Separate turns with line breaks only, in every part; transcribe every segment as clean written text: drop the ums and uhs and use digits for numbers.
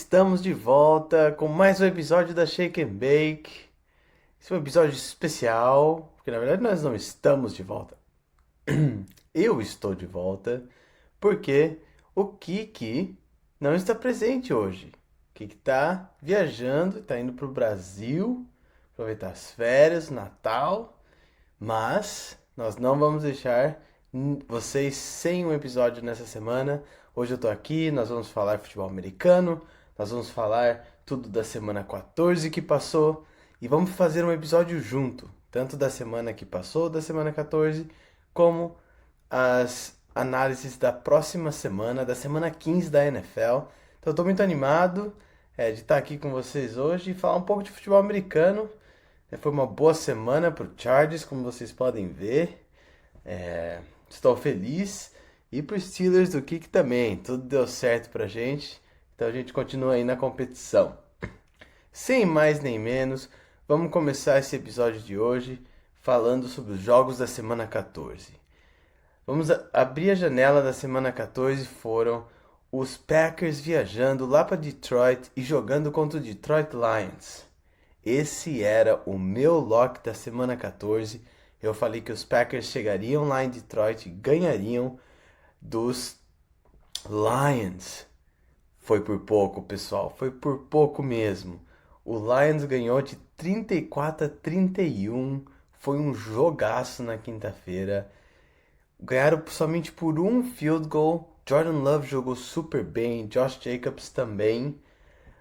estamos de volta com mais um episódio da Shake and Bake. Esse é um episódio especial, porque na verdade nós não estamos de volta. Eu estou de volta porque o Kiki não está presente hoje. O Kiki está viajando, está indo para o Brasil, aproveitar as férias, Natal, mas nós não vamos deixar vocês sem um episódio nessa semana. Hoje eu tô aqui, nós vamos falar futebol americano, nós vamos falar tudo da semana 14 que passou e vamos fazer um episódio junto, tanto da semana que passou, da semana 14, como as análises da próxima semana, da semana 15 da NFL. Então eu tô muito animado de estar aqui com vocês hoje e falar um pouco de futebol americano. Foi uma boa semana para o Chargers, como vocês podem ver. Estou feliz. E para os Steelers do Kick também. Tudo deu certo para a gente. Então a gente continua aí na competição. Sem mais nem menos, vamos começar esse episódio de hoje falando sobre os jogos da semana 14. Vamos abrir a janela da semana 14. Foram os Packers viajando lá para Detroit e jogando contra o Detroit Lions. Esse era o meu lock da semana 14. Eu falei que os Packers chegariam lá em Detroit e ganhariam dos Lions. Foi por pouco, pessoal. Foi por pouco mesmo. O Lions ganhou de 34-31. Foi um jogaço na quinta-feira. Ganharam somente por um field goal. Jordan Love jogou super bem. Josh Jacobs também.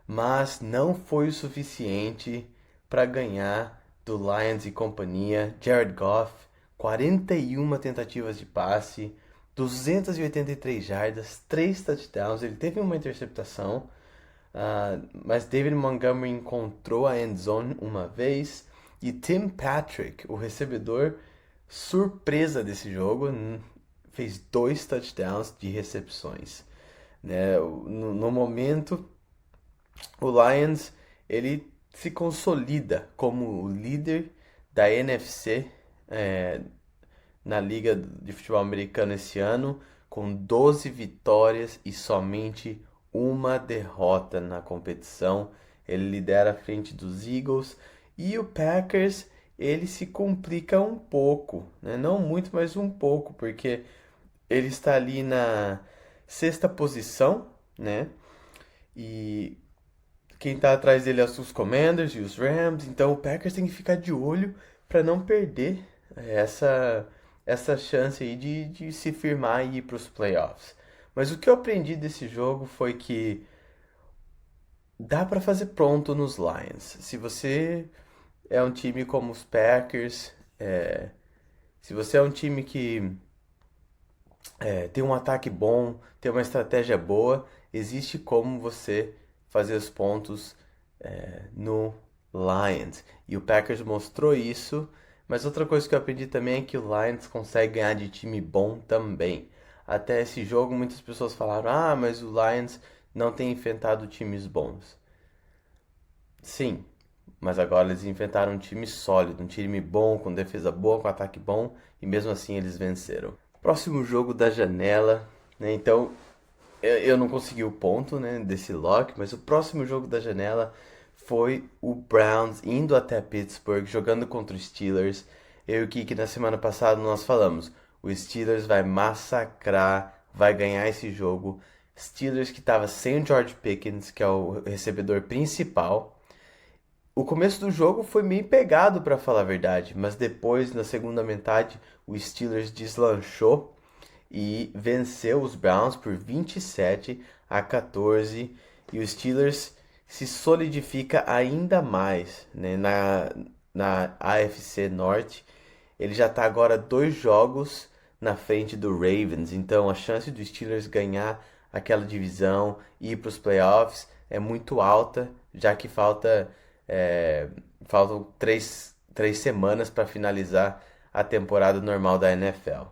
Mas não foi o suficiente para ganhar do Lions e companhia. Jared Goff, 41 tentativas de passe, 283 jardas, 3 touchdowns. Ele teve uma interceptação, mas David Montgomery encontrou a end zone uma vez. E Tim Patrick, o recebedor surpresa desse jogo, fez 2 touchdowns de recepções. Né? No momento, o Lions ele se consolida como o líder da NFC na Liga de Futebol Americano esse ano, com 12 vitórias e somente uma derrota na competição. Ele lidera à frente dos Eagles e o Packers ele se complica um pouco, né? Não muito, mas um pouco, porque ele está ali na sexta posição, né? E quem tá atrás dele é os Commanders e os Rams, então o Packers tem que ficar de olho para não perder essa, essa chance aí de se firmar e ir para os playoffs. Mas o que eu aprendi desse jogo foi que dá para fazer pronto nos Lions. Se você é um time como os Packers, se você é um time que tem um ataque bom, tem uma estratégia boa, existe como você fazer os pontos no Lions. E o Packers mostrou isso. Mas outra coisa que eu aprendi também é que o Lions consegue ganhar de time bom também. Até esse jogo muitas pessoas falaram: ah, mas o Lions não tem enfrentado times bons. Sim, mas agora eles enfrentaram um time sólido, um time bom, com defesa boa, com ataque bom, e mesmo assim eles venceram. Próximo jogo da janela, né? Então eu não consegui o ponto, né, desse lock, mas o próximo jogo da janela foi o Browns indo até Pittsburgh, jogando contra os Steelers. Eu e o Kiki na semana passada nós falamos, o Steelers vai massacrar, vai ganhar esse jogo. Steelers que estava sem o George Pickens, que é o recebedor principal. O começo do jogo foi meio pegado, para falar a verdade, mas depois, na segunda metade, o Steelers deslanchou e venceu os Browns por 27-14. E os Steelers se solidifica ainda mais, né, na AFC Norte. Ele já está agora 2 jogos na frente do Ravens, então a chance dos Steelers ganhar aquela divisão e ir para os playoffs é muito alta, já que faltam três semanas para finalizar a temporada normal da NFL.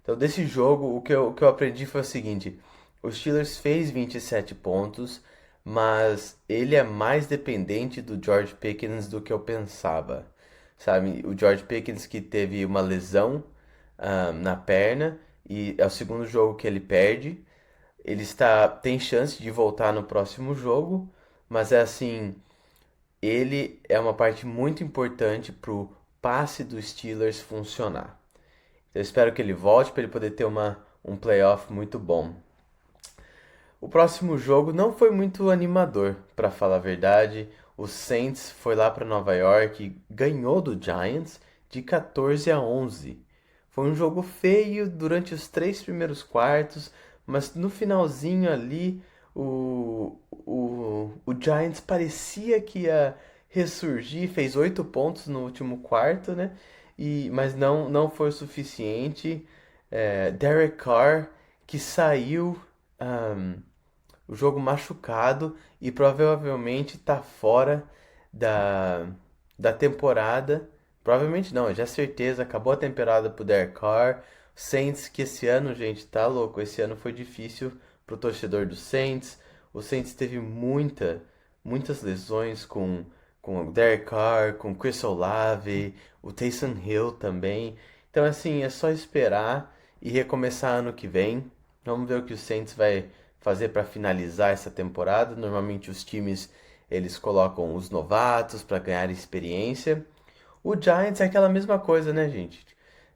Então, desse jogo, o que eu aprendi foi o seguinte: o Steelers fez 27 pontos, mas ele é mais dependente do George Pickens do que eu pensava. Sabe, o George Pickens que teve uma lesão na perna e é o segundo jogo que ele perde. Tem chance de voltar no próximo jogo, mas é assim, ele é uma parte muito importante pro passe dos Steelers funcionar. Eu espero que ele volte para ele poder ter um playoff muito bom. O próximo jogo não foi muito animador, para falar a verdade. O Saints foi lá para Nova York e ganhou do Giants de 14-11. Foi um jogo feio durante os 3 primeiros quartos, mas no finalzinho ali o Giants parecia que ia ressurgir, fez 8 pontos no último quarto, né? Mas não foi o suficiente. Derek Carr, que saiu o jogo machucado e provavelmente tá fora da, da temporada. Provavelmente não, já certeza, acabou a temporada pro Derek Carr. Saints, que esse ano, gente, tá louco. Esse ano foi difícil pro torcedor do Saints. O Saints teve muitas lesões com o Derek Carr, com o Chris Olave, o Taysom Hill também. Então, assim, é só esperar e recomeçar ano que vem. Vamos ver o que o Saints vai fazer para finalizar essa temporada. Normalmente os times eles colocam os novatos para ganhar experiência. O Giants é aquela mesma coisa, né, gente?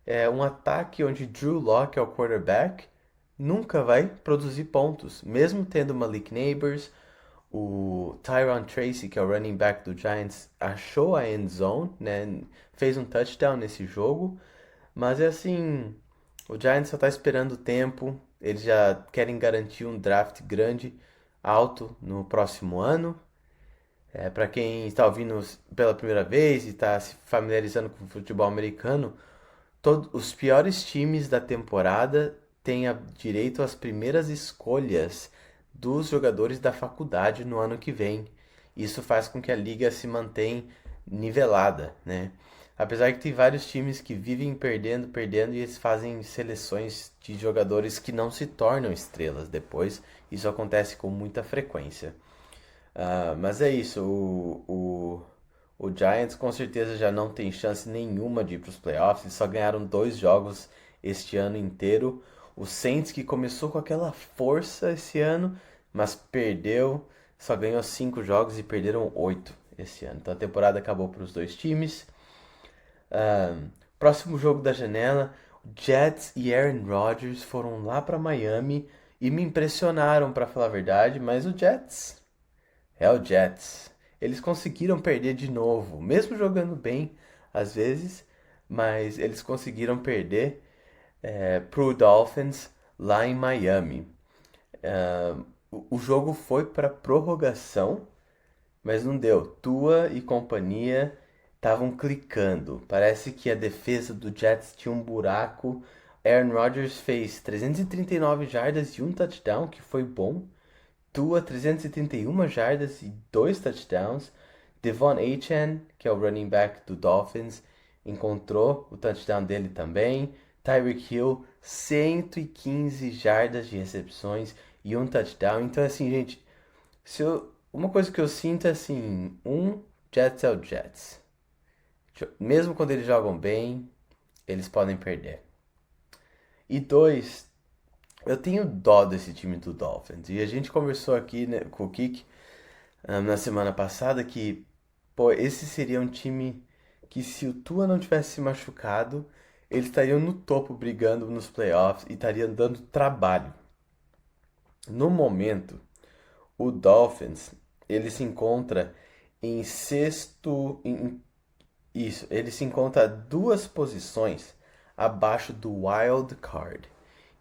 É um ataque onde Drew Lock é o quarterback, nunca vai produzir pontos, mesmo tendo Malik Neighbors. O Tyron Tracy, que é o running back do Giants, achou a end zone, né? Fez um touchdown nesse jogo, mas é assim, o Giants só tá esperando o tempo. Eles já querem garantir um draft grande, alto no próximo ano. Para quem está ouvindo pela primeira vez e está se familiarizando com o futebol americano, os piores times da temporada têm direito às primeiras escolhas dos jogadores da faculdade no ano que vem. Isso faz com que a liga se mantenha nivelada, né? Apesar que tem vários times que vivem perdendo e eles fazem seleções de jogadores que não se tornam estrelas depois. Isso acontece com muita frequência. Mas é isso, o Giants com certeza já não tem chance nenhuma de ir para os playoffs. Eles só ganharam 2 jogos este ano inteiro. O Saints que começou com aquela força esse ano, mas perdeu, só ganhou 5 jogos e perderam 8 esse ano. Então a temporada acabou para os dois times. Próximo jogo da janela, Jets e Aaron Rodgers foram lá para Miami e me impressionaram, para falar a verdade, mas o Jets é o Jets. Eles conseguiram perder de novo, mesmo jogando bem às vezes, mas eles conseguiram perder pro Dolphins lá em Miami. O jogo foi para prorrogação, mas não deu. Tua e companhia estavam clicando. Parece que a defesa do Jets tinha um buraco. Aaron Rodgers fez 339 jardas e um touchdown, que foi bom. Tua 331 jardas e 2 touchdowns. Devon Achane, que é o running back do Dolphins, encontrou o touchdown dele também. Tyreek Hill, 115 jardas de recepções e um touchdown. Então, assim, gente, uma coisa que eu sinto é assim: Jets é o Jets. Mesmo quando eles jogam bem, eles podem perder. E dois, eu tenho dó desse time do Dolphins. E a gente conversou aqui, né, com o Kik na semana passada que, pô, esse seria um time que se o Tua não tivesse se machucado, eles estariam no topo brigando nos playoffs e estariam dando trabalho. No momento, o Dolphins, ele se encontra em sexto, isso, ele se encontra a 2 posições abaixo do wild card.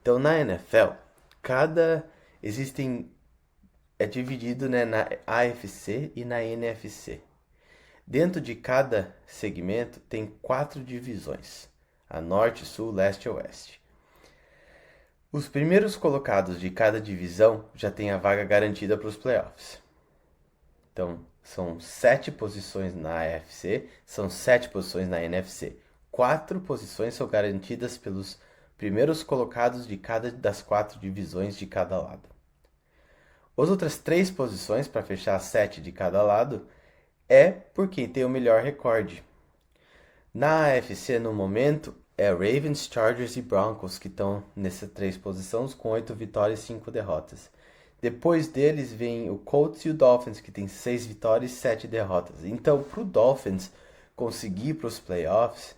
Então na NFL, cada existem é dividido, né, na AFC e na NFC. Dentro de cada segmento tem 4 divisões: a Norte, Sul, Leste e Oeste. Os primeiros colocados de cada divisão já têm a vaga garantida para os playoffs. Então, são 7 posições na AFC, são 7 posições na NFC. 4 posições são garantidas pelos primeiros colocados de cada das 4 divisões de cada lado. As outras 3 posições, para fechar as 7 de cada lado, é por quem tem o melhor recorde. Na AFC, no momento, é Ravens, Chargers e Broncos que estão nessas 3 posições com 8 vitórias e 5 derrotas. Depois deles vem o Colts e o Dolphins, que tem 6 vitórias e 7 derrotas. Então, pro Dolphins conseguir para os playoffs,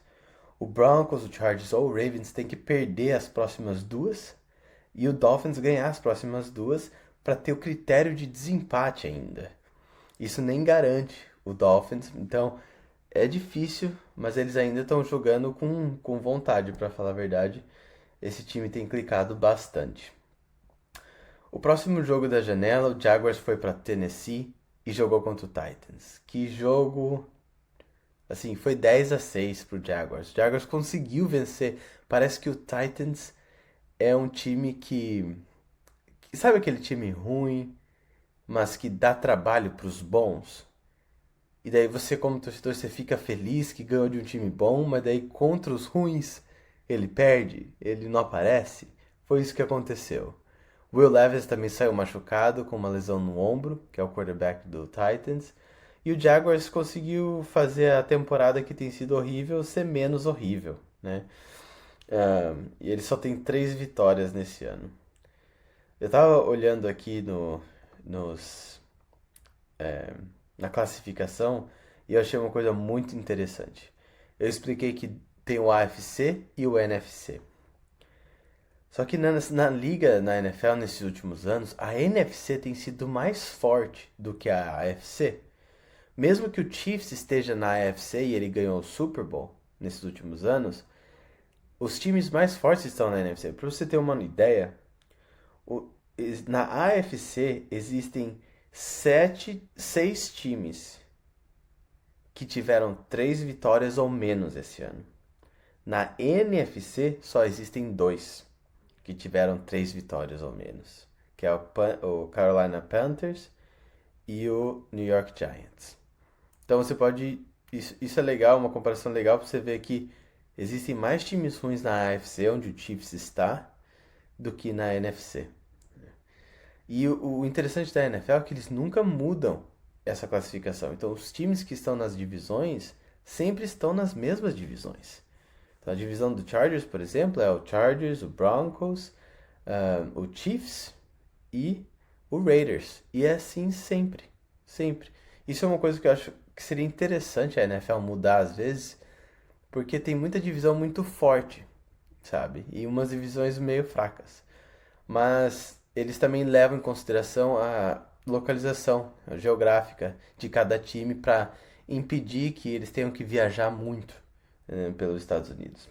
o Broncos, o Chargers ou o Ravens tem que perder as próximas duas e o Dolphins ganhar as próximas duas para ter o critério de desempate ainda. Isso nem garante o Dolphins, então é difícil, mas eles ainda estão jogando com vontade, para falar a verdade. Esse time tem clicado bastante. O próximo jogo da janela, o Jaguars foi para Tennessee e jogou contra o Titans. Que jogo, assim, foi 10-6 pro Jaguars. O Jaguars conseguiu vencer. Parece que o Titans é um time que sabe aquele time ruim, mas que dá trabalho pros bons? E daí você, como torcedor, você fica feliz que ganhou de um time bom, mas daí contra os ruins ele perde, ele não aparece. Foi isso que aconteceu. Will Levis também saiu machucado com uma lesão no ombro, que é o quarterback do Titans. E o Jaguars conseguiu fazer a temporada que tem sido horrível ser menos horrível, né? E ele só tem 3 vitórias nesse ano. Eu tava olhando aqui nos, na classificação e eu achei uma coisa muito interessante. Eu expliquei que tem o AFC e o NFC. Só que na liga, na NFL, nesses últimos anos, a NFC tem sido mais forte do que a AFC. Mesmo que o Chiefs esteja na AFC e ele ganhou o Super Bowl nesses últimos anos, os times mais fortes estão na NFC. Para você ter uma ideia, na AFC existem 6 times que tiveram 3 vitórias ou menos esse ano. Na NFC só existem 2 que tiveram 3 vitórias ou menos, que é o Carolina Panthers e o New York Giants. Então você pode, isso é legal, uma comparação legal para você ver que existem mais times ruins na AFC, onde o Chiefs está, do que na NFC. E o interessante da NFL é que eles nunca mudam essa classificação. Então os times que estão nas divisões sempre estão nas mesmas divisões. Então, a divisão do Chargers, por exemplo, é o Chargers, o Broncos, o Chiefs e o Raiders. E é assim sempre. Sempre. Isso é uma coisa que eu acho que seria interessante a NFL mudar às vezes, porque tem muita divisão muito forte, sabe? E umas divisões meio fracas. Mas eles também levam em consideração a localização geográfica de cada time para impedir que eles tenham que viajar muito pelos Estados Unidos.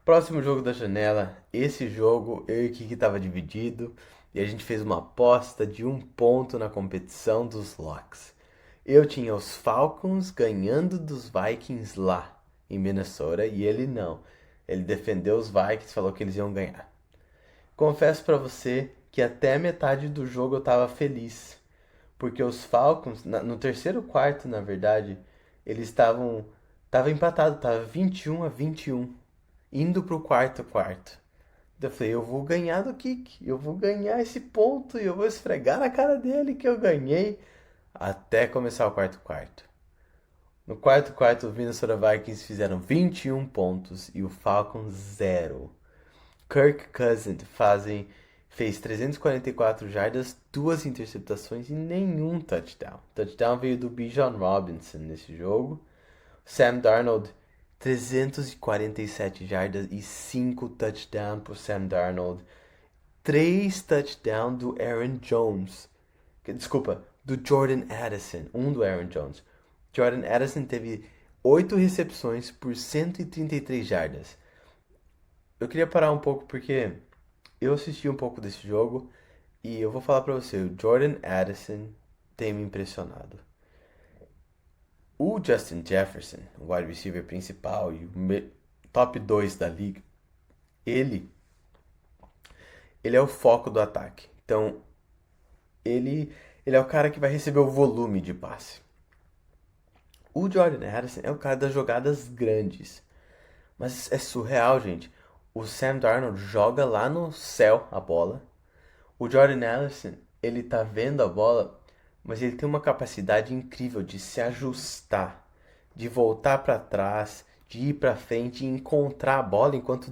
Próximo jogo da janela. Esse jogo eu e o Kiki estava dividido e a gente fez uma aposta de 1 ponto na competição dos locks. Eu tinha os Falcons ganhando dos Vikings lá em Minnesota e ele não. Ele defendeu os Vikings, falou que eles iam ganhar. Confesso pra você que até metade do jogo eu tava feliz, porque os Falcons, no terceiro quarto, na verdade, eles tava empatado, tava 21-21, indo pro quarto quarto. Então eu falei, eu vou ganhar do Kick, eu vou ganhar esse ponto e eu vou esfregar na cara dele que eu ganhei até começar o quarto quarto. No quarto quarto, os Minnesota Vikings fizeram 21 pontos e o Falcons 0. Kirk Cousins fez 344 jardas, 2 interceptações e nenhum touchdown. O touchdown veio do Bijan Robinson nesse jogo. Sam Darnold, 347 jardas e 5 touchdowns para Sam Darnold. 3 touchdowns do Aaron Jones. Desculpa, do Jordan Addison. Do Aaron Jones. Jordan Addison teve 8 recepções por 133 jardas. Eu queria parar um pouco porque eu assisti um pouco desse jogo e eu vou falar pra você, o Jordan Addison tem me impressionado. O Justin Jefferson, o wide receiver principal e o top 2 da liga, ele é o foco do ataque. Então, ele é o cara que vai receber o volume de passe. O Jordan Addison é o cara das jogadas grandes. Mas é surreal, gente. O Sam Darnold joga lá no céu a bola. O Jordan Addison, ele tá vendo a bola, mas ele tem uma capacidade incrível de se ajustar, de voltar para trás, de ir para frente e encontrar a bola enquanto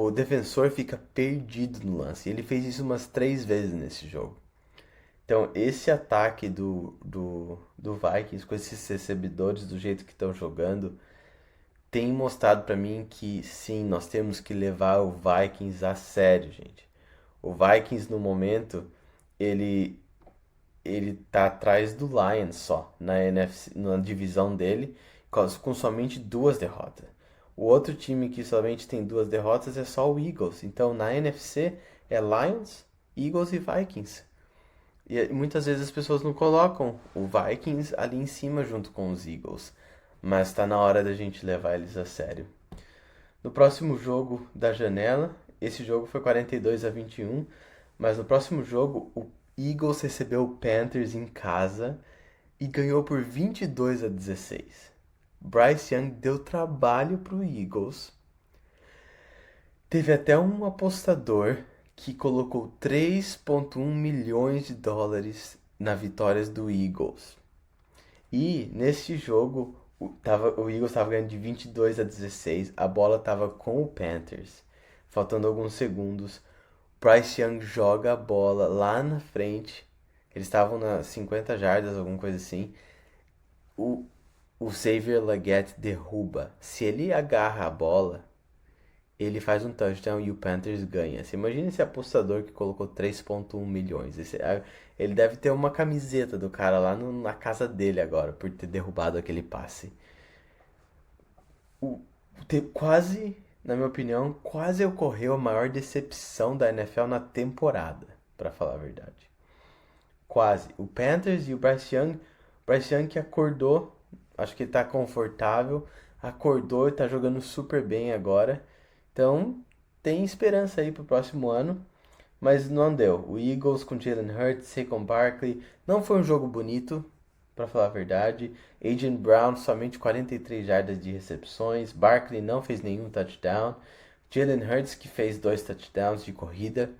o defensor fica perdido no lance. Ele fez isso umas 3 vezes nesse jogo. Então, esse ataque do Vikings, com esses recebedores do jeito que estão jogando, tem mostrado pra mim que sim, nós temos que levar o Vikings a sério, gente. O Vikings no momento, ele ele tá atrás do Lions só na NFC, na divisão dele, com somente 2 derrotas. O outro time que somente tem 2 derrotas é só o Eagles. Então na NFC é Lions, Eagles e Vikings. E muitas vezes as pessoas não colocam o Vikings ali em cima junto com os Eagles. Mas tá na hora da gente levar eles a sério. No próximo jogo da janela, esse jogo foi 42-21, mas no próximo jogo o Eagles recebeu o Panthers em casa e ganhou por 22-16. Bryce Young deu trabalho pro Eagles. Teve até um apostador que colocou 3,1 milhões de dólares na vitórias do Eagles. E nesse jogo o Eagles estava ganhando de 22-16, a bola estava com o Panthers, faltando alguns segundos. Bryce Young joga a bola lá na frente, eles estavam nas 50 jardas, alguma coisa assim. O, o Xavier Legette derruba. Se ele agarra a bola, ele faz um touchdown e o Panthers ganha. Você imagina esse apostador que colocou 3,1 milhões. Ele deve ter uma camiseta do cara lá na casa dele agora, por ter derrubado aquele passe. O, quase, na minha opinião, quase ocorreu a maior decepção da NFL na temporada, para falar a verdade. Quase. O Panthers e o Bryce Young que acordou, acho que ele tá confortável, acordou e tá jogando super bem agora. Então, tem esperança aí pro próximo ano, mas não deu. O Eagles com Jalen Hurts, Saquon Barkley, não foi um jogo bonito, para falar a verdade. A.J. Brown somente 43 jardas de recepções, Barkley não fez nenhum touchdown, Jalen Hurts que fez 2 touchdowns de corrida.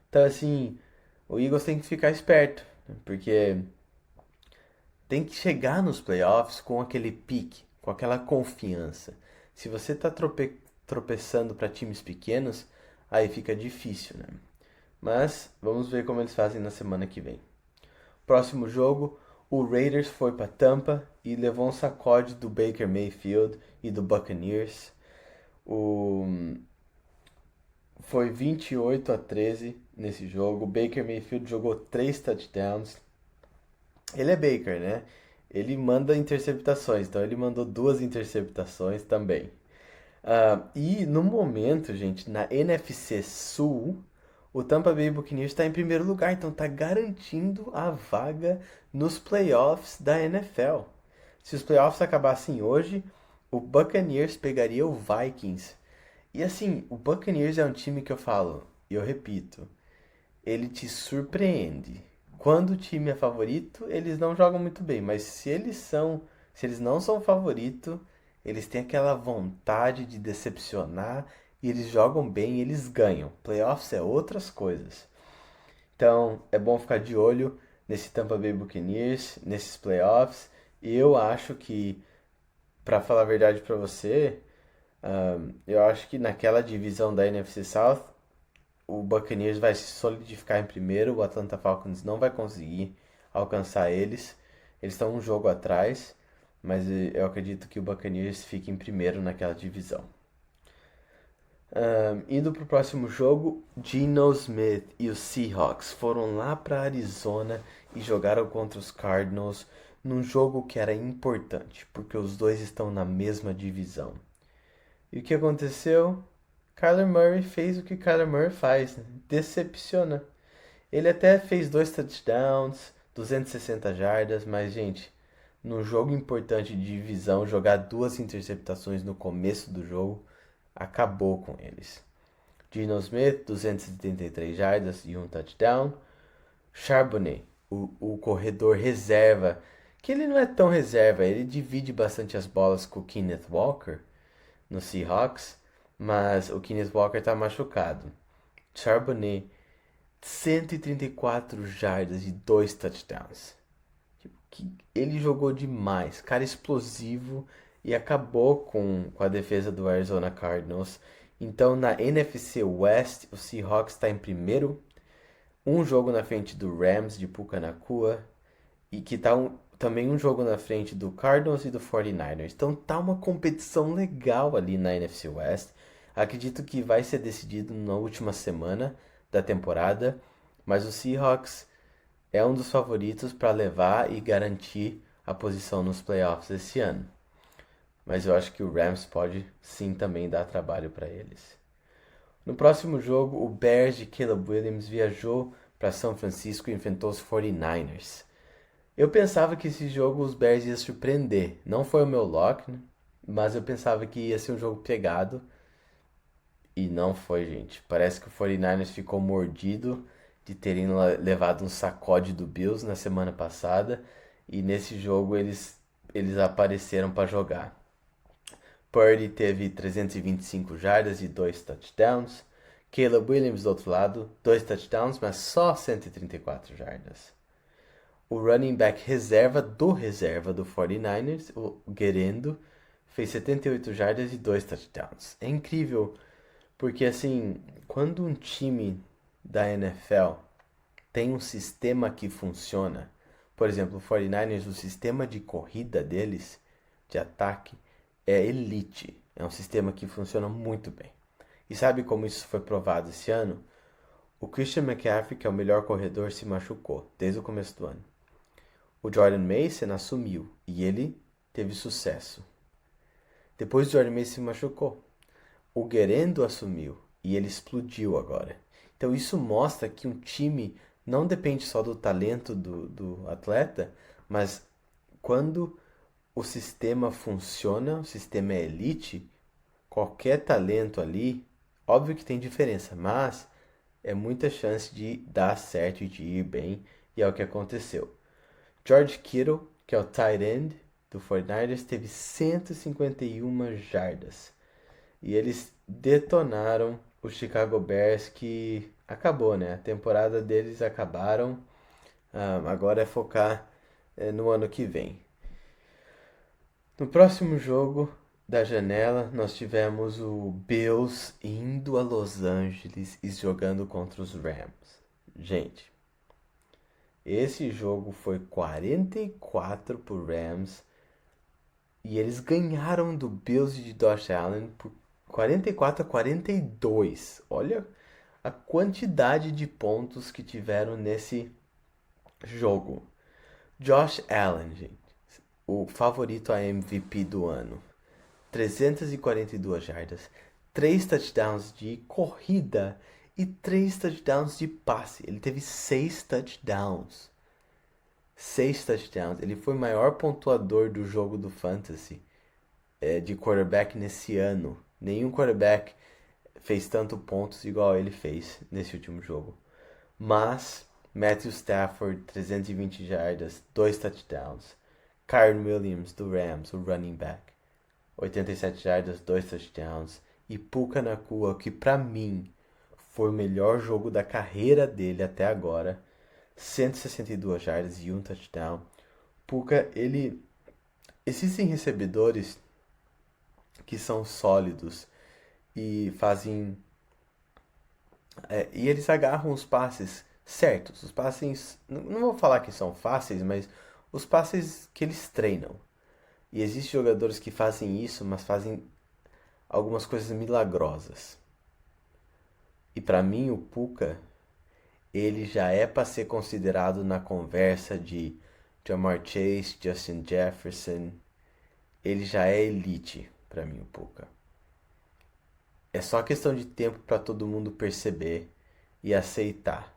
Então, assim, o Eagles tem que ficar esperto, né? Porque tem que chegar nos playoffs com aquele pique, com aquela confiança. Se você tá tropeçando para times pequenos, aí fica difícil, né? Mas vamos ver como eles fazem na semana que vem. Próximo jogo, o Raiders foi para Tampa e levou um sacode do Baker Mayfield e do Buccaneers. O... Foi 28-13 nesse jogo. O Baker Mayfield jogou 3 touchdowns. Ele é Baker, né? Ele manda interceptações, então ele mandou 2 interceptações também. E no momento, gente, na NFC Sul, o Tampa Bay Buccaneers está em primeiro lugar, então está garantindo a vaga nos playoffs da NFL. Se os playoffs acabassem hoje, o Buccaneers pegaria o Vikings. E assim, o Buccaneers é um time que eu falo, e eu repito, ele te surpreende. Quando o time é favorito, eles não jogam muito bem, mas se eles não são favorito, eles têm aquela vontade de decepcionar e eles jogam bem e eles ganham. Playoffs é outras coisas. Então, é bom ficar de olho nesse Tampa Bay Buccaneers, nesses playoffs. E eu acho que, para falar a verdade para você, eu acho que naquela divisão da NFC South, o Buccaneers vai se solidificar em primeiro, o Atlanta Falcons não vai conseguir alcançar eles. Eles estão um jogo atrás, mas eu acredito que o Buccaneers fique em primeiro naquela divisão. Indo para o próximo jogo, Geno Smith e os Seahawks foram lá para Arizona e jogaram contra os Cardinals num jogo que era importante, porque os dois estão na mesma divisão. E o que aconteceu? Kyler Murray fez o que Kyler Murray faz, né? Decepciona. Ele até fez 2 touchdowns, 260 jardas, mas, gente, num jogo importante de divisão, jogar 2 interceptações no começo do jogo acabou com eles. Geno Smith, 273 jardas e 1 touchdown. Charbonnet, o corredor reserva, que ele não é tão reserva, ele divide bastante as bolas com o Kenneth Walker no Seahawks, mas o Kenneth Walker tá machucado. Charbonnet, 134 jardas e 2 touchdowns. Ele jogou demais, cara explosivo e acabou com a defesa do Arizona Cardinals. Então, na NFC West, o Seahawks está em primeiro, um jogo na frente do Rams de Puka Nacua e que tá também um jogo na frente do Cardinals e do 49ers. Então tá uma competição legal ali na NFC West. Acredito que vai ser decidido na última semana da temporada, mas o Seahawks é um dos favoritos para levar e garantir a posição nos playoffs esse ano. Mas eu acho que o Rams pode sim também dar trabalho para eles. No próximo jogo, o Bears de Caleb Williams viajou para São Francisco e enfrentou os 49ers. Eu pensava que esse jogo os Bears ia surpreender. Não foi o meu lock, né? Mas eu pensava que ia ser um jogo pegado. E não foi, gente. Parece que o 49ers ficou mordido de terem levado um sacode do Bills na semana passada. E nesse jogo eles apareceram para jogar. Purdy teve 325 jardas e 2 touchdowns. Caleb Williams do outro lado, 2 touchdowns, mas só 134 jardas. O running back reserva do 49ers, o Guerendo, fez 78 jardas e 2 touchdowns. É incrível, porque assim, quando um time da NFL tem um sistema que funciona, por exemplo, o 49ers, o sistema de corrida deles, de ataque, é elite. É um sistema que funciona muito bem. E sabe como isso foi provado esse ano? O Christian McCaffrey, que é o melhor corredor, se machucou desde o começo do ano. O Jordan Mason assumiu e ele teve sucesso. Depois o Jordan Mason se machucou. O Guerendo assumiu e ele explodiu agora. Então isso mostra que um time não depende só do talento do atleta, mas quando o sistema funciona, o sistema é elite, qualquer talento ali, óbvio que tem diferença, mas é muita chance de dar certo e de ir bem, e é o que aconteceu. George Kittle, que é o tight end do 49ers, teve 151 jardas. E eles detonaram o Chicago Bears, que acabou, né? A temporada deles acabaram. Agora é focar no ano que vem. No próximo jogo da janela, nós tivemos o Bills indo a Los Angeles e jogando contra os Rams. Gente, esse jogo foi 44 por Rams e eles ganharam do Bills de Josh Allen por 44 a 42. Olha a quantidade de pontos que tiveram nesse jogo. Josh Allen, gente, o favorito a MVP do ano. 342 jardas, 3 touchdowns de corrida e 3 touchdowns de passe. Ele teve 6 touchdowns. 6 touchdowns. Ele foi o maior pontuador do jogo do Fantasy de quarterback nesse ano. Nenhum quarterback fez tanto pontos igual ele fez nesse último jogo. Mas Matthew Stafford, 320 jardas, 2 touchdowns. Kyren Williams do Rams, o running back, 87 jardas, 2 touchdowns. E Puka Nacua, que pra mim foi o melhor jogo da carreira dele até agora, 162 jardas e 1 touchdown. Puka, ele... Existem recebedores que são sólidos e fazem... e eles agarram os passes certos. Os passes... Não vou falar que são fáceis, mas os passes que eles treinam. E existem jogadores que fazem isso, mas fazem algumas coisas milagrosas. E para mim o Puka, ele já é para ser considerado na conversa de Jamar Chase, Justin Jefferson. Ele já é elite para mim o Puka. É só questão de tempo para todo mundo perceber e aceitar.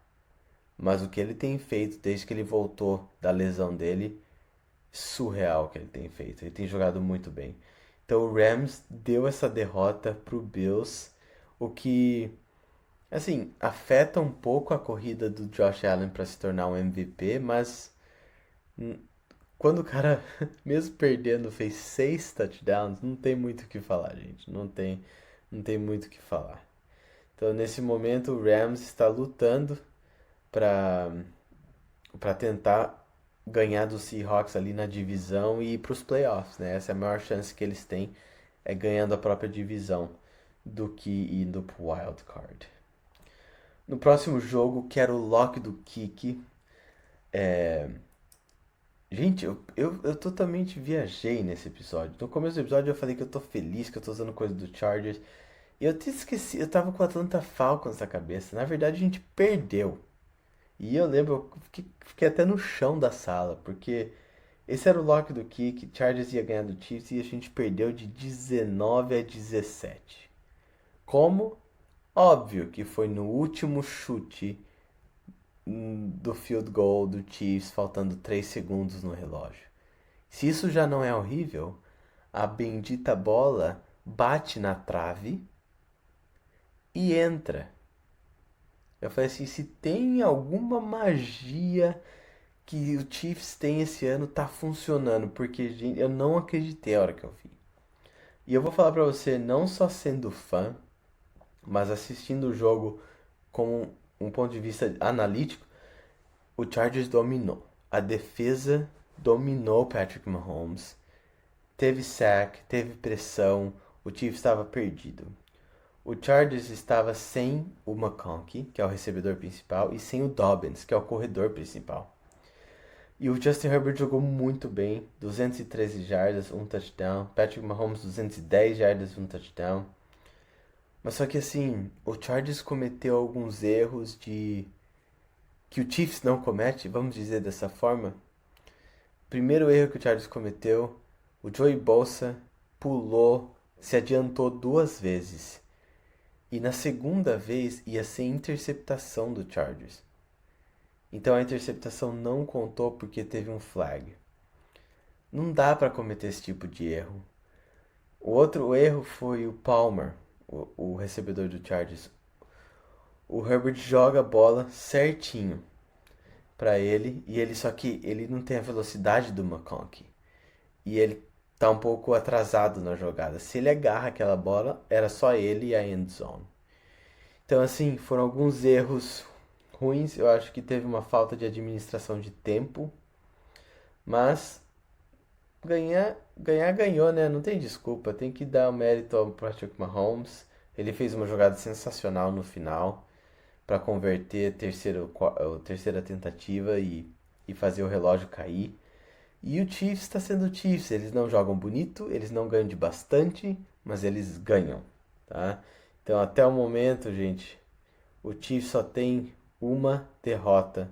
Mas o que ele tem feito desde que ele voltou da lesão dele, surreal o que ele tem feito. Ele tem jogado muito bem. Então o Rams deu essa derrota pro Bills, o que assim afeta um pouco a corrida do Josh Allen para se tornar um MVP, mas quando o cara, mesmo perdendo, fez 6 touchdowns, não tem muito o que falar, gente. Não tem muito o que falar. Então, nesse momento, o Rams está lutando para tentar ganhar do Seahawks ali na divisão e ir para os playoffs, né? Essa é a maior chance que eles têm, é ganhando a própria divisão. do que indo pro wild card. No próximo jogo, quero o lock do kick. Gente, eu totalmente viajei nesse episódio. No começo do episódio eu falei que eu tô feliz, que eu tô usando coisa do Chargers. E eu te esqueci, eu tava com a Atlanta Falcons na cabeça. Na verdade, a gente perdeu. E eu lembro, eu fiquei até no chão da sala, porque esse era o lock do kick, Chargers ia ganhar do Chiefs e a gente perdeu de 19-17. Como? Óbvio que foi no último chute do field goal do Chiefs, faltando 3 segundos no relógio. Se isso já não é horrível, a bendita bola bate na trave e entra. Eu falei assim, se tem alguma magia que o Chiefs tem esse ano, tá funcionando, porque gente, eu não acreditei a hora que eu vi. E eu vou falar pra você, não só sendo fã, mas assistindo o jogo com um ponto de vista analítico, o Chargers dominou. A defesa dominou o Patrick Mahomes. Teve sack, teve pressão, o Chiefs estava perdido. O Chargers estava sem o McConkey, que é o recebedor principal, e sem o Dobbins, que é o corredor principal. E o Justin Herbert jogou muito bem, 213 jardas, um touchdown. Patrick Mahomes, 210 jardas, um touchdown. Mas só que assim, o Chargers cometeu alguns erros que o Chiefs não comete, vamos dizer dessa forma. Primeiro erro que o Chargers cometeu, o Joey Bosa pulou, se adiantou 2 vezes. E na segunda vez ia ser interceptação do Chargers. Então a interceptação não contou porque teve um flag. Não dá para cometer esse tipo de erro. O outro erro foi o Palmer, o recebedor do Chargers. O Herbert joga a bola certinho para ele e ele só que ele não tem a velocidade do McConkey. E ele tá um pouco atrasado na jogada. Se ele agarra aquela bola, era só ele e a end zone. Então assim, foram alguns erros ruins. Eu acho que teve uma falta de administração de tempo, mas ganhar ganhou, né? Não tem desculpa. Tem que dar o mérito ao Patrick Mahomes. Ele fez uma jogada sensacional no final para converter a terceira tentativa e fazer o relógio cair. E o Chiefs está sendo o Chiefs. Eles não jogam bonito, eles não ganham de bastante, mas eles ganham, tá? Então até o momento, gente, o Chiefs só tem uma derrota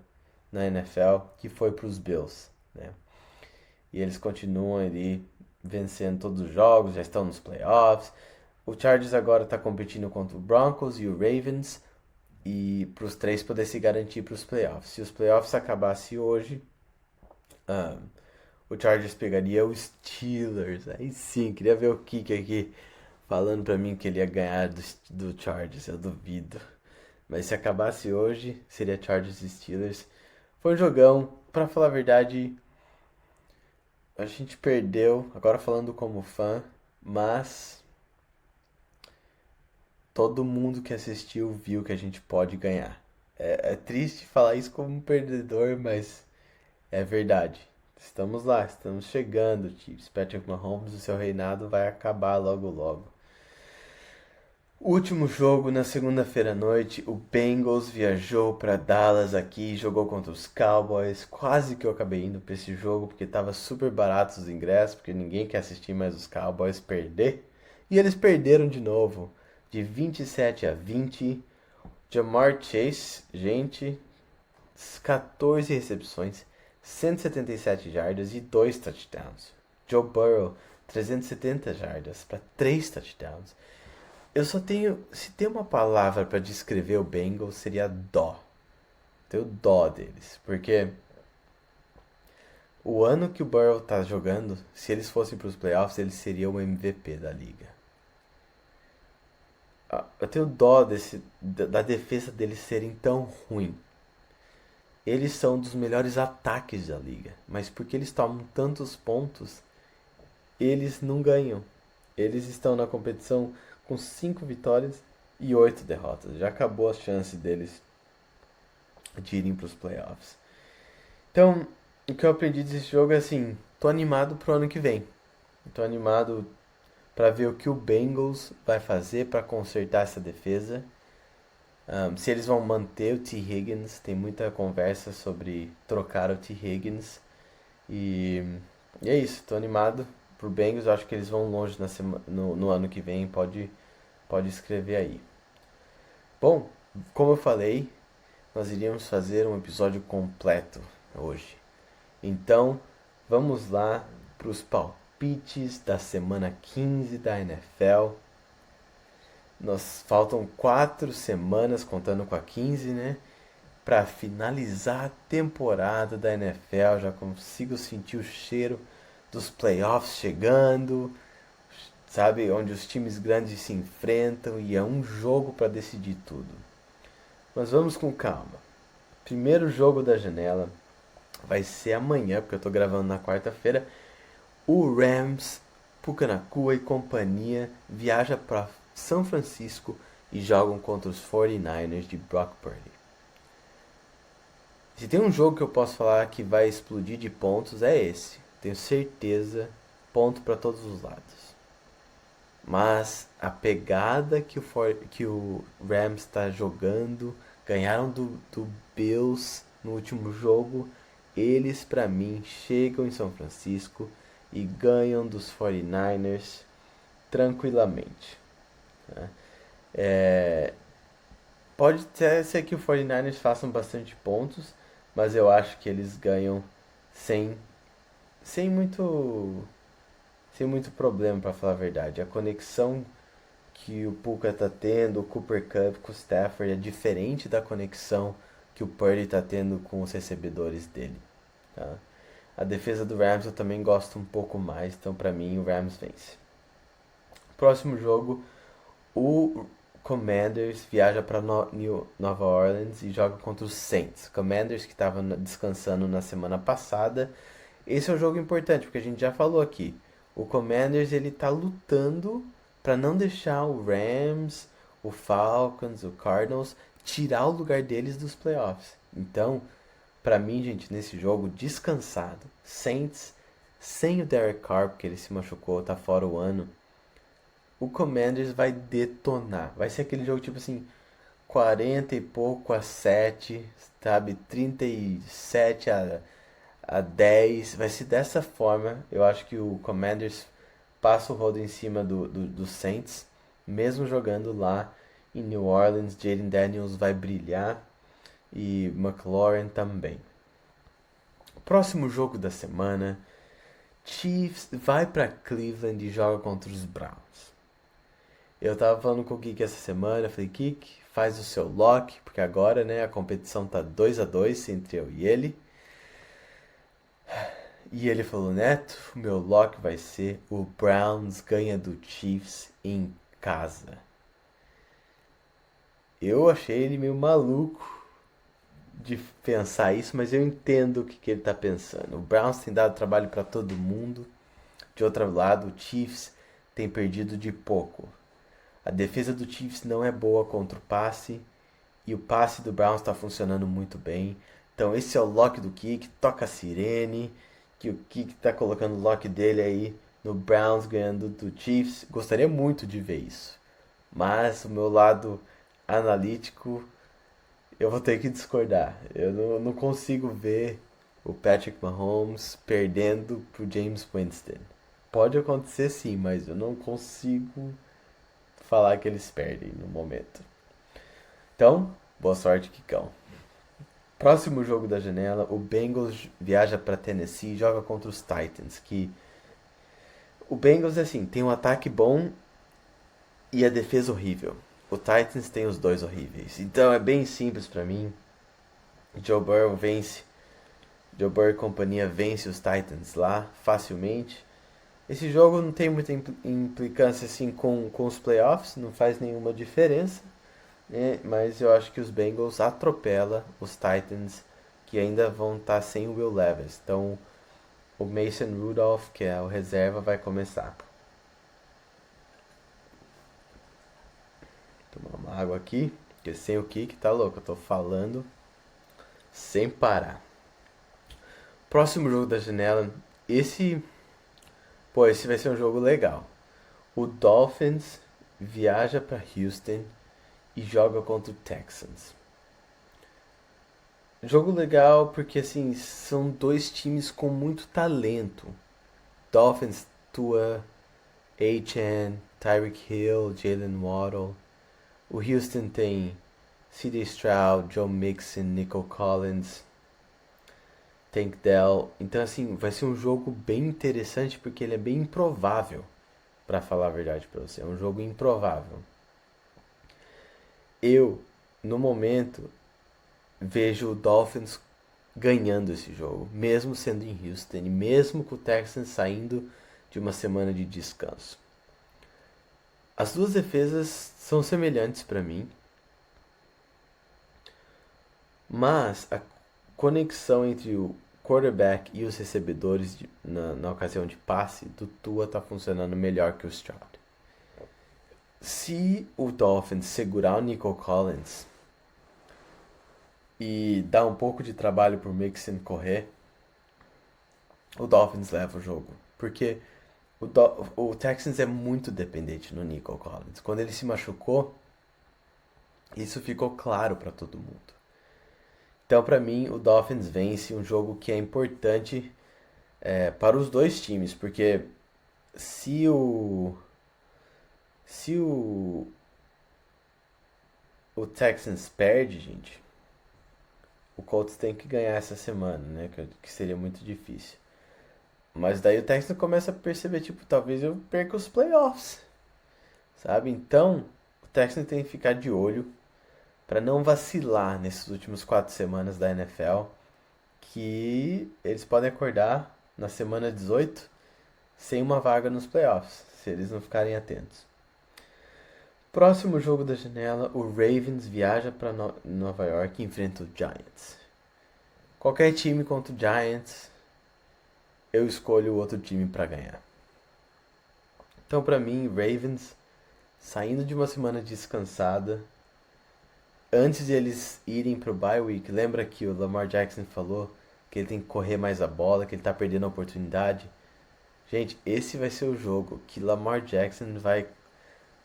na NFL que foi para os Bills, né? E eles continuam ali vencendo todos os jogos, já estão nos playoffs. O Chargers agora está competindo contra o Broncos e o Ravens e para os três poder se garantir para os playoffs. Se os playoffs acabassem hoje, o Chargers pegaria o Steelers. Aí sim, queria ver o Kik aqui falando para mim que ele ia ganhar do Chargers. Eu duvido. Mas se acabasse hoje, seria Chargers e Steelers. Foi um jogão. Pra falar a verdade, a gente perdeu, agora falando como fã, mas todo mundo que assistiu viu que a gente pode ganhar. É triste falar isso como um perdedor, mas é verdade. Estamos lá, estamos chegando, Chiefs. Patrick Mahomes, o seu reinado vai acabar logo logo. Último jogo na segunda-feira à noite, o Bengals viajou para Dallas aqui, jogou contra os Cowboys. Quase que eu acabei indo para esse jogo porque tava super barato os ingressos, porque ninguém quer assistir mais os Cowboys perder. E eles perderam de novo, de 27-20. Jamar Chase, gente, 14 recepções, 177 jardas e 2 touchdowns. Joe Burrow, 370 jardas para 3 touchdowns. Eu só tenho. Se tem uma palavra pra descrever o Bengals, seria dó. Tenho dó deles. Porque o ano que o Burrow tá jogando, se eles fossem pros playoffs, ele seria o MVP da liga. Eu tenho dó da defesa deles serem tão ruim. Eles são dos melhores ataques da liga. Mas porque eles tomam tantos pontos, eles não ganham. Eles estão na competição com 5 vitórias e 8 derrotas. Já acabou a chance deles de irem para os playoffs. Então, o que eu aprendi desse jogo é assim: tô animado pro ano que vem. Tô animado para ver o que o Bengals vai fazer para consertar essa defesa. Se eles vão manter o T. Higgins, tem muita conversa sobre trocar o T. Higgins. E, e é isso, tô animado pro Bengals, eu acho que eles vão longe no ano que vem, pode escrever aí. Bom, como eu falei, nós iríamos fazer um episódio completo hoje. Então, vamos lá para os palpites da semana 15 da NFL. Nós faltam 4 semanas, contando com a 15, né? Para finalizar a temporada da NFL. Já consigo sentir o cheiro dos playoffs chegando, sabe? Onde os times grandes se enfrentam e é um jogo para decidir tudo. Mas vamos com calma. Primeiro jogo da janela vai ser amanhã, porque eu tô gravando na quarta-feira. O Rams, Puka Nacua e companhia viaja para São Francisco e jogam contra os 49ers de Brock Purdy. Se tem um jogo que eu posso falar que vai explodir de pontos, é esse. Tenho certeza, ponto para todos os lados. Mas a pegada que o Rams está jogando, ganharam do Bills no último jogo, eles para mim chegam em São Francisco e ganham dos 49ers tranquilamente. Né? Pode ser que o 49ers façam bastante pontos, mas eu acho que eles ganham sem, sem muito sem muito problema, para falar a verdade. A conexão que o Puka tá tendo, o Cooper Kupp com o Stafford é diferente da conexão que o Purdy tá tendo com os recebedores dele. Tá? A defesa do Rams eu também gosto um pouco mais, então para mim o Rams vence. Próximo jogo, o Commanders viaja para Nova Orleans e joga contra os Saints. Commanders que estava descansando na semana passada. Esse é um jogo importante porque a gente já falou aqui. O Commanders ele tá lutando para não deixar o Rams, o Falcons, o Cardinals tirar o lugar deles dos playoffs. Então, para mim, gente, nesse jogo descansado, Saints sem o Derek Carr porque ele se machucou, tá fora o ano. O Commanders vai detonar. Vai ser aquele jogo tipo assim, 40 e pouco a 7, sabe? 37 a 10. Vai ser dessa forma. Eu acho que o Commanders passa o rodo em cima do Saints, mesmo jogando lá em New Orleans. Jaden Daniels vai brilhar e McLaurin também. Próximo jogo da semana, Chiefs vai para Cleveland e joga contra os Browns. Eu tava falando com o Kik essa semana, falei, Kik, faz o seu lock, porque agora, né, a competição tá 2-2 entre eu e ele. E ele falou, Neto, o meu lock vai ser o Browns ganha do Chiefs em casa. Eu achei ele meio maluco de pensar isso, mas eu entendo o que ele tá pensando. O Browns tem dado trabalho para todo mundo. De outro lado, o Chiefs tem perdido de pouco. A defesa do Chiefs não é boa contra o passe e o passe do Browns está funcionando muito bem. Então esse é o lock do Kik, toca a sirene, que o Kik está colocando o lock dele aí no Browns ganhando do Chiefs. Gostaria muito de ver isso, mas o meu lado analítico eu vou ter que discordar. Eu não consigo ver o Patrick Mahomes perdendo pro James Winston. Pode acontecer sim, mas eu não consigo falar que eles perdem no momento. Então, boa sorte, Kikão. Próximo jogo da janela, o Bengals viaja para Tennessee e joga contra os Titans, que o Bengals assim, tem um ataque bom e a defesa horrível. O Titans tem os dois horríveis. Então é bem simples para mim. Joe Burrow e companhia vence os Titans lá facilmente. Esse jogo não tem muita implicância assim com os playoffs, não faz nenhuma diferença, né? Mas eu acho que os Bengals atropelam os Titans, que ainda vão estar sem o Will Levis. Então o Mason Rudolph, que é o reserva, vai começar. Tomar uma água aqui, porque sem o Kik tá louco, eu tô falando sem parar. Próximo jogo da janela, esse vai ser um jogo legal. O Dolphins viaja para Houston e joga contra o Texans. Jogo legal porque assim são dois times com muito talento. Dolphins, Tua, Achane, Tyreek Hill, Jalen Waddle. O Houston tem C.D. Stroud, Joe Mixon, Nico Collins, Tank Dell. Então assim vai ser um jogo bem interessante porque ele é bem improvável, para falar a verdade para você. É um jogo improvável. Eu, no momento, vejo o Dolphins ganhando esse jogo, mesmo sendo em Houston, e mesmo com o Texans saindo de uma semana de descanso. As duas defesas são semelhantes para mim, mas a conexão entre o quarterback e os recebedores na ocasião de passe do Tua está funcionando melhor que o Stroud. Se o Dolphins segurar o Nico Collins e dar um pouco de trabalho pro Mixon correr, o Dolphins leva o jogo. Porque o Texans é muito dependente no Nico Collins. Quando ele se machucou, isso ficou claro para todo mundo. Então, para mim, o Dolphins vence um jogo que é importante para os dois times, porque se o se o Texans perde, gente, o Colts tem que ganhar essa semana, né? Que seria muito difícil. Mas daí o Texans começa a perceber, tipo, talvez eu perca os playoffs, sabe? Então, o Texans tem que ficar de olho para não vacilar nesses últimos 4 semanas da NFL, que eles podem acordar na semana 18 sem uma vaga nos playoffs, se eles não ficarem atentos. Próximo jogo da janela, o Ravens viaja para Nova York e enfrenta o Giants. Qualquer time contra o Giants, eu escolho o outro time para ganhar. Então, para mim, Ravens saindo de uma semana descansada, antes de eles irem pro bye week, lembra que o Lamar Jackson falou que ele tem que correr mais a bola, que ele tá perdendo a oportunidade? Gente, esse vai ser o jogo que Lamar Jackson vai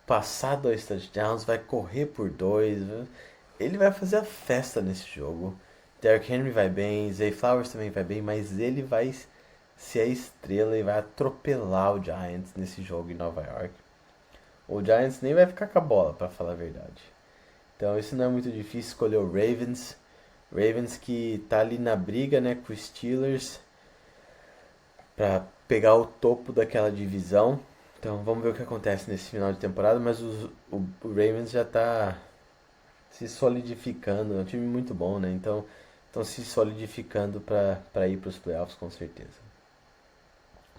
passar 2 touchdowns, vai correr por 2, ele vai fazer a festa nesse jogo. Derrick Henry vai bem, Zay Flowers também vai bem, mas ele vai ser a estrela e vai atropelar o Giants nesse jogo em Nova York. O Giants nem vai ficar com a bola, para falar a verdade. Então isso não é muito difícil escolher o Ravens. Ravens que tá ali na briga, né, com os Steelers para pegar o topo daquela divisão. Então vamos ver o que acontece nesse final de temporada, mas o Ravens já tá se solidificando, é um time muito bom, né? Então estão se solidificando para ir para os playoffs com certeza.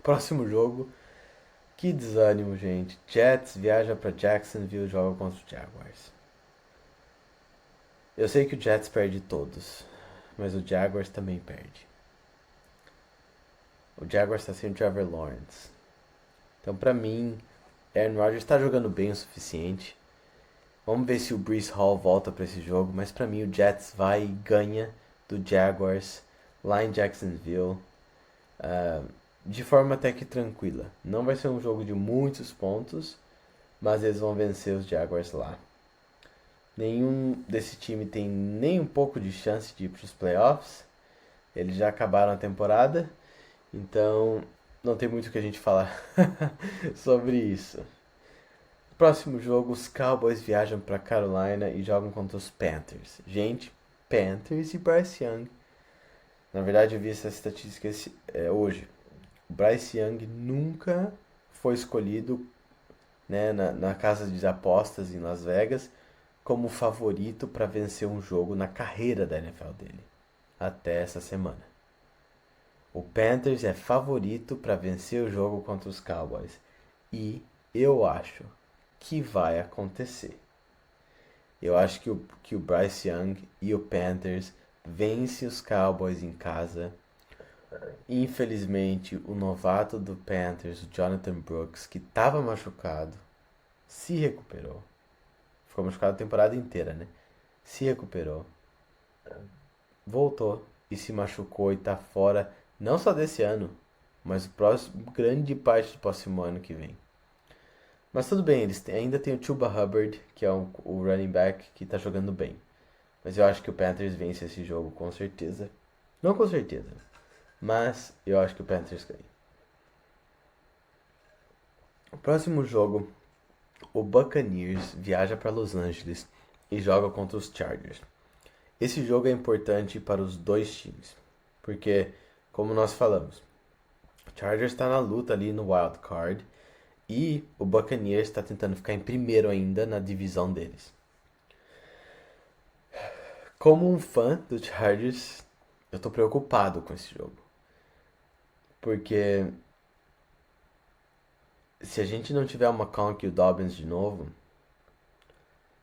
Próximo jogo, que desânimo, gente. Jets viaja para Jacksonville e joga contra os Jaguars. Eu sei que o Jets perde todos, mas o Jaguars também perde. O Jaguars está sem o Trevor Lawrence. Então, pra mim, Aaron Rodgers está jogando bem o suficiente. Vamos ver se o Breece Hall volta para esse jogo, mas pra mim o Jets vai e ganha do Jaguars lá em Jacksonville, de forma até que tranquila. Não vai ser um jogo de muitos pontos, mas eles vão vencer os Jaguars lá. Nenhum desse time tem nem um pouco de chance de ir para os playoffs. Eles já acabaram a temporada, então não tem muito o que a gente falar sobre isso. Próximo jogo, os Cowboys viajam para Carolina e jogam contra os Panthers. Gente, Panthers e Bryce Young. Na verdade, eu vi essa estatística hoje. O Bryce Young nunca foi escolhido, né, na casa de apostas em Las Vegas como favorito para vencer um jogo na carreira da NFL dele, até essa semana. O Panthers é favorito para vencer o jogo contra os Cowboys e eu acho que vai acontecer. Eu acho que o Bryce Young e o Panthers vencem os Cowboys em casa. Infelizmente, o novato do Panthers, o Jonathan Brooks, que estava machucado, se recuperou. Ficou machucado a temporada inteira, né? Se recuperou, voltou e se machucou e tá fora não só desse ano, mas grande parte do próximo ano que vem. Mas tudo bem, ainda tem o Chuba Hubbard, que é o running back que tá jogando bem. Mas eu acho que o Panthers vence esse jogo com certeza. Não com certeza, mas eu acho que o Panthers ganha. O próximo jogo, o Buccaneers viaja para Los Angeles e joga contra os Chargers. Esse jogo é importante para os dois times, porque, como nós falamos, o Chargers está na luta ali no wild card e o Buccaneers está tentando ficar em primeiro ainda na divisão deles. Como um fã do Chargers, eu tô preocupado com esse jogo. Porque se a gente não tiver o McConkey e o Dobbins de novo,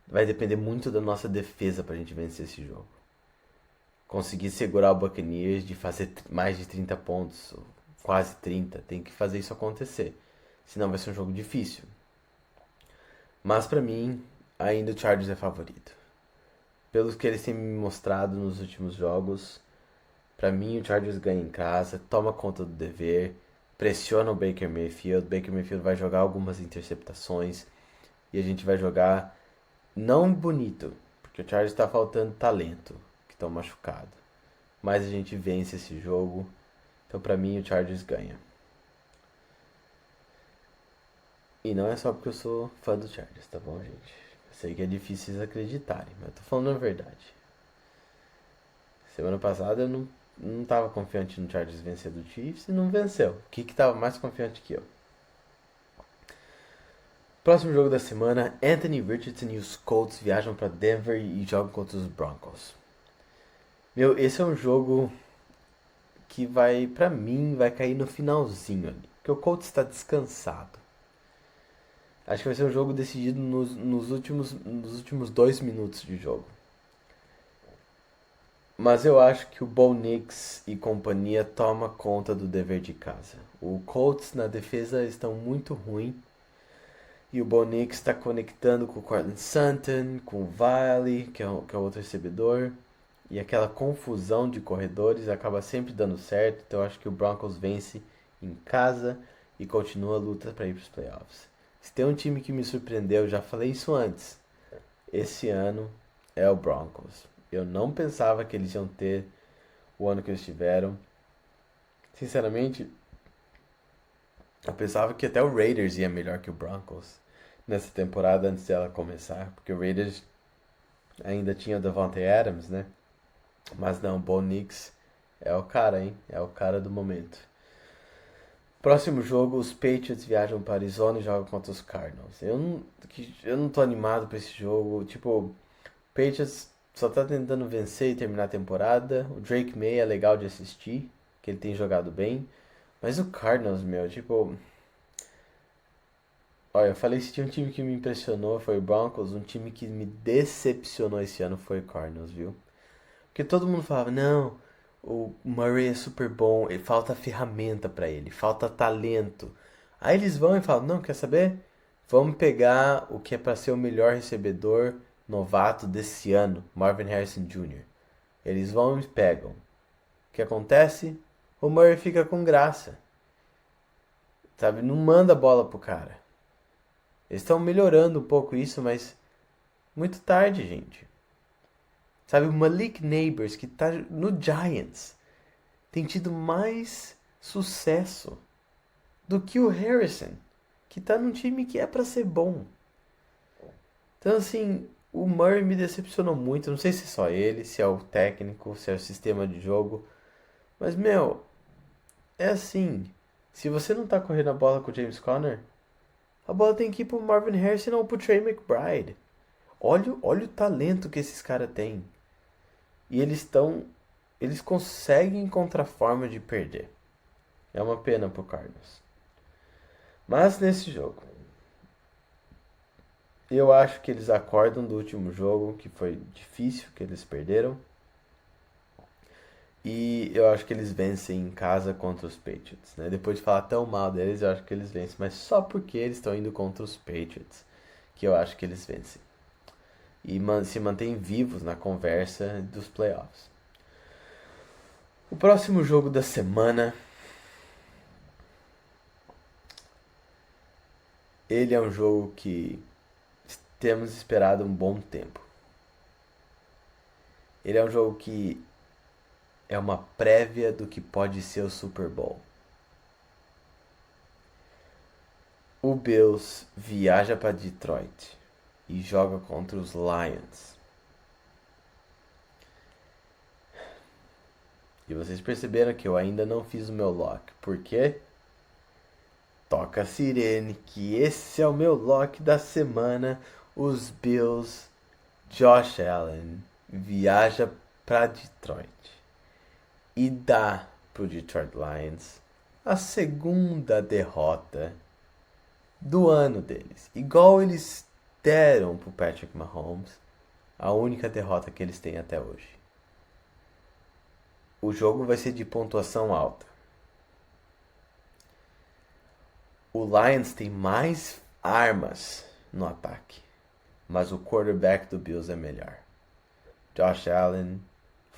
vai depender muito da nossa defesa pra gente vencer esse jogo. Conseguir segurar o Buccaneers de fazer mais de 30 pontos, quase 30, tem que fazer isso acontecer. Senão vai ser um jogo difícil. Mas pra mim, ainda o Chargers é favorito. Pelos que eles têm me mostrado nos últimos jogos, pra mim o Chargers ganha em casa, toma conta do dever, pressiona o Baker Mayfield. Baker Mayfield vai jogar algumas interceptações e a gente vai jogar não bonito, porque o Chargers está faltando talento, que estão machucados. Mas a gente vence esse jogo, então pra mim o Chargers ganha. E não é só porque eu sou fã do Chargers, tá bom, gente? Eu sei que é difícil vocês acreditarem, mas eu tô falando a verdade. Semana passada eu não tava confiante no Chargers vencer do Chiefs e não venceu. O que tava mais confiante que eu? Próximo jogo da semana, Anthony Richardson e os Colts viajam para Denver e jogam contra os Broncos. Meu, esse é um jogo que vai, pra mim, vai cair no finalzinho ali. Porque o Colts está descansado. Acho que vai ser um jogo decidido nos últimos 2 minutos de jogo. Mas eu acho que o Bo Nix e companhia toma conta do dever de casa. O Colts na defesa estão muito ruim. E o Bo Nix está conectando com o Cortland Sutton, com o Valley, que é o outro recebedor. E aquela confusão de corredores acaba sempre dando certo. Então eu acho que o Broncos vence em casa e continua a luta para ir para os playoffs. Se tem um time que me surpreendeu, já falei isso antes, esse ano é o Broncos. Eu não pensava que eles iam ter o ano que eles tiveram. Sinceramente, eu pensava que até o Raiders ia melhor que o Broncos nessa temporada antes dela começar, porque o Raiders ainda tinha o Davante Adams, né? Mas não, o Bo Nix é o cara, hein? É o cara do momento. Próximo jogo, os Patriots viajam para Arizona e jogam contra os Cardinals. Eu não tô animado pra esse jogo. Tipo, o Patriots só tá tentando vencer e terminar a temporada. O Drake May é legal de assistir, que ele tem jogado bem. Mas o Cardinals, meu, tipo. Olha, eu falei que tinha um time que me impressionou foi o Broncos, um time que me decepcionou esse ano foi o Cardinals, viu? Porque todo mundo falava, não, o Murray é super bom, falta ferramenta pra ele, falta talento. Aí eles vão e falam, não, quer saber? Vamos pegar o que é pra ser o melhor recebedor novato desse ano, Marvin Harrison Jr. Eles vão e pegam. O que acontece? O Murray fica com graça. Sabe, não manda bola pro cara. Eles estão melhorando um pouco isso, mas muito tarde, gente. Sabe, o Malik Neighbors, que tá no Giants, tem tido mais sucesso do que o Harrison, que tá num time que é pra ser bom. Então, assim, o Murray me decepcionou muito. Não sei se é só ele, se é o técnico, se é o sistema de jogo. Mas, meu, é assim. Se você não tá correndo a bola com o James Conner, a bola tem que ir pro Marvin Harrison ou pro Trey McBride. Olha o talento que esses caras têm. E eles conseguem encontrar forma de perder. É uma pena pro Cardinals. Mas nesse jogo, eu acho que eles acordam do último jogo, que foi difícil, que eles perderam. E eu acho que eles vencem em casa contra os Patriots, né? Depois de falar tão mal deles, eu acho que eles vencem. Mas só porque eles estão indo contra os Patriots, que eu acho que eles vencem. E se mantêm vivos na conversa dos playoffs. O próximo jogo da semana Ele é um jogo que temos esperado um bom tempo. Ele é um jogo que é uma prévia do que pode ser o Super Bowl. O Bills viaja para Detroit e joga contra os Lions. E vocês perceberam que eu ainda não fiz o meu lock. Por quê? Toca a sirene, que esse é o meu lock da semana. Os Bills, Josh Allen, viaja para Detroit e dá pro Detroit Lions a segunda derrota do ano deles. Igual eles deram pro Patrick Mahomes, a única derrota que eles têm até hoje. O jogo vai ser de pontuação alta. O Lions tem mais armas no ataque, mas o quarterback do Bills é melhor. Josh Allen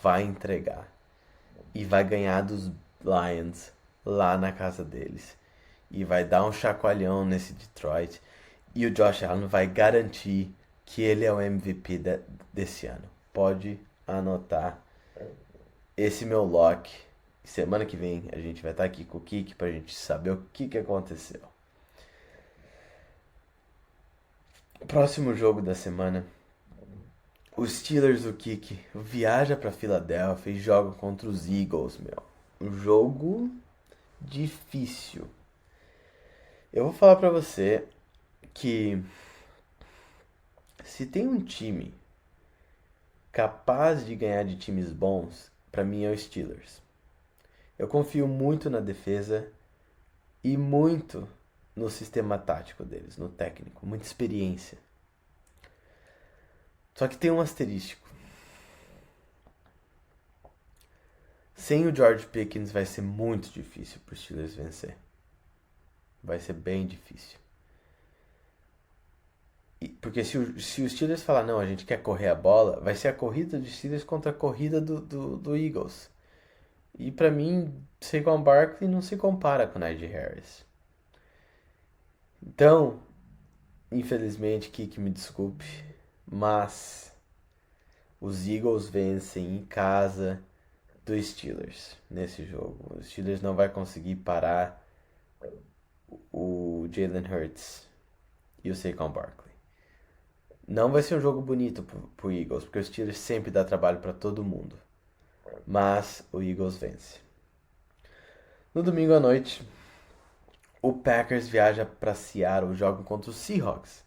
vai entregar e vai ganhar dos Lions lá na casa deles. E vai dar um chacoalhão nesse Detroit. E o Josh Allen vai garantir que ele é o MVP desse ano. Pode anotar esse meu lock. Semana que vem a gente vai estar aqui com o Kiki pra gente saber o que aconteceu. O próximo jogo da semana, os Steelers do Kiki viaja pra Filadélfia e joga contra os Eagles, meu. Um jogo difícil. Eu vou falar pra você que se tem um time capaz de ganhar de times bons, pra mim é o Steelers. Eu confio muito na defesa e muito no sistema tático deles, no técnico, muita experiência. Só que tem um asterístico. Sem o George Pickens vai ser muito difícil para os Steelers vencer. Vai ser bem difícil. Porque se o Steelers falar, não, a gente quer correr a bola, vai ser a corrida dos Steelers contra a corrida do Eagles. E pra mim, Saquon Barkley não se compara com o Najee Harris. Então, infelizmente, Kiki, me desculpe, mas os Eagles vencem em casa dos Steelers nesse jogo. Os Steelers não vai conseguir parar o Jalen Hurts e o Saquon Barkley. Não vai ser um jogo bonito pro Eagles, porque o Steelers sempre dá trabalho para todo mundo. Mas o Eagles vence. No domingo à noite, o Packers viaja para Seattle, joga contra os Seahawks.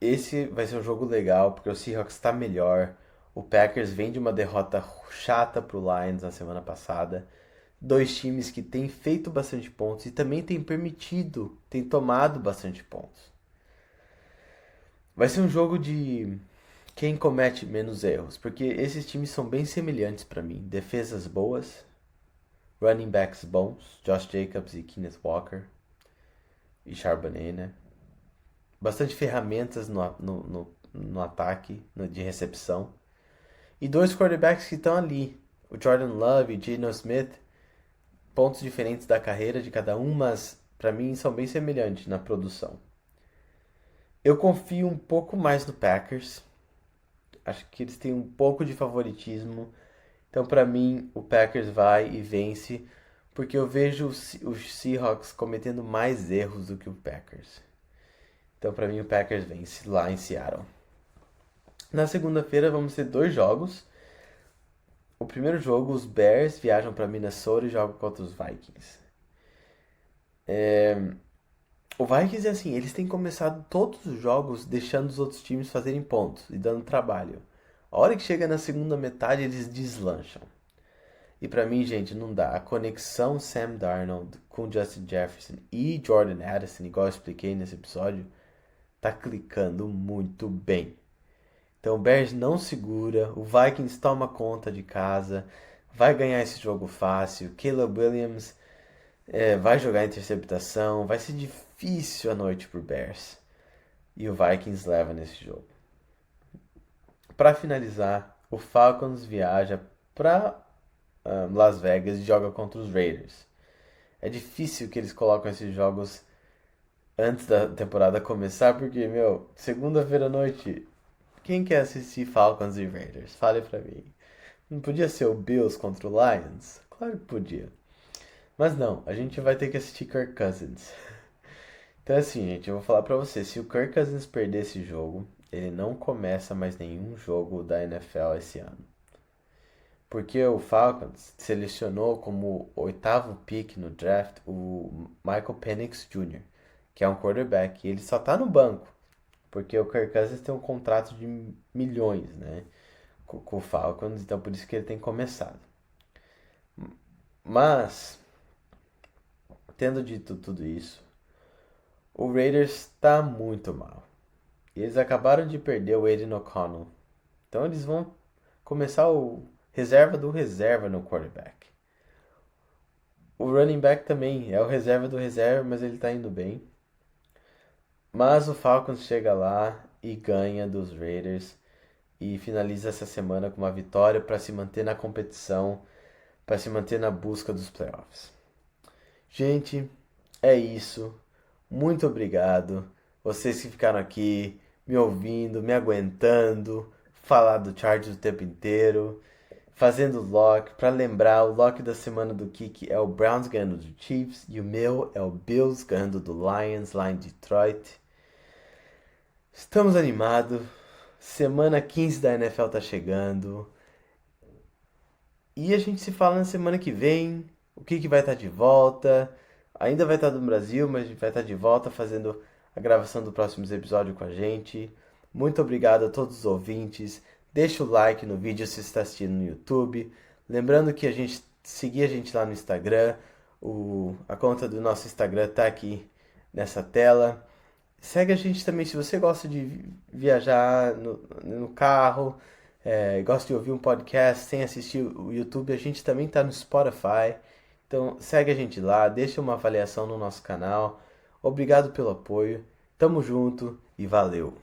Esse vai ser um jogo legal, porque o Seahawks está melhor. O Packers vem de uma derrota chata pro Lions na semana passada. Dois times que têm feito bastante pontos e também têm tomado bastante pontos. Vai ser um jogo de quem comete menos erros, porque esses times são bem semelhantes para mim. Defesas boas, running backs bons, Josh Jacobs e Kenneth Walker e Charbonnet, né? Bastante ferramentas no ataque, de recepção. E dois quarterbacks que estão ali, o Jordan Love e Geno Smith, pontos diferentes da carreira de cada um, mas para mim são bem semelhantes na produção. Eu confio um pouco mais no Packers. Acho que eles têm um pouco de favoritismo. Então, para mim, o Packers vai e vence, porque eu vejo os Seahawks cometendo mais erros do que o Packers. Então, para mim, o Packers vence lá em Seattle. Na segunda-feira, vamos ter dois jogos. O primeiro jogo, os Bears viajam para Minnesota e jogam contra os Vikings. O Vikings é assim, eles têm começado todos os jogos deixando os outros times fazerem pontos e dando trabalho. A hora que chega na segunda metade, eles deslancham. E pra mim, gente, não dá. A conexão Sam Darnold com Justin Jefferson e Jordan Addison, igual eu expliquei nesse episódio, tá clicando muito bem. Então o Bears não segura, o Vikings toma conta de casa, vai ganhar esse jogo fácil. Caleb Williams vai jogar interceptação, vai ser difícil a noite pro Bears. E o Vikings leva nesse jogo. Para finalizar, o Falcons viaja para Las Vegas e joga contra os Raiders. É difícil que eles colocam esses jogos antes da temporada começar, porque, meu, segunda-feira à noite, quem quer assistir Falcons e Raiders? Fale pra mim. Não podia ser o Bills contra o Lions? Claro que podia. Mas não, a gente vai ter que assistir Kirk Cousins. Então assim, gente, eu vou falar pra você, se o Kirk Cousins perder esse jogo, ele não começa mais nenhum jogo da NFL esse ano. Porque o Falcons selecionou como oitavo pick no draft o Michael Penix Jr., que é um quarterback, e ele só tá no banco, porque o Kirk Cousins tem um contrato de milhões, né, com o Falcons, então por isso que ele tem começado. Mas, tendo dito tudo isso, o Raiders está muito mal. E eles acabaram de perder o Aiden O'Connell. Então eles vão começar o reserva do reserva no quarterback. O running back também é o reserva do reserva, mas ele tá indo bem. Mas o Falcons chega lá e ganha dos Raiders e finaliza essa semana com uma vitória para se manter na competição, para se manter na busca dos playoffs. Gente, é isso. Muito obrigado. Vocês que ficaram aqui me ouvindo, me aguentando, falar do Chargers o tempo inteiro, fazendo lock. Para lembrar, o lock da semana do Kiki é o Browns ganhando do Chiefs e o meu é o Bills ganhando do Lions lá em Detroit. Estamos animados. Semana 15 da NFL tá chegando. E a gente se fala na semana que vem. O que vai estar de volta. Ainda vai estar no Brasil, mas a gente vai estar de volta fazendo a gravação do próximo episódio com a gente. Muito obrigado a todos os ouvintes. Deixa o like no vídeo se está assistindo no YouTube. Lembrando que a gente seguir a gente lá no Instagram. A conta do nosso Instagram tá aqui nessa tela. Segue a gente também se você gosta de viajar no carro, gosta de ouvir um podcast sem assistir o YouTube, a gente também está no Spotify. Então segue a gente lá, deixa uma avaliação no nosso canal. Obrigado pelo apoio, tamo junto e valeu!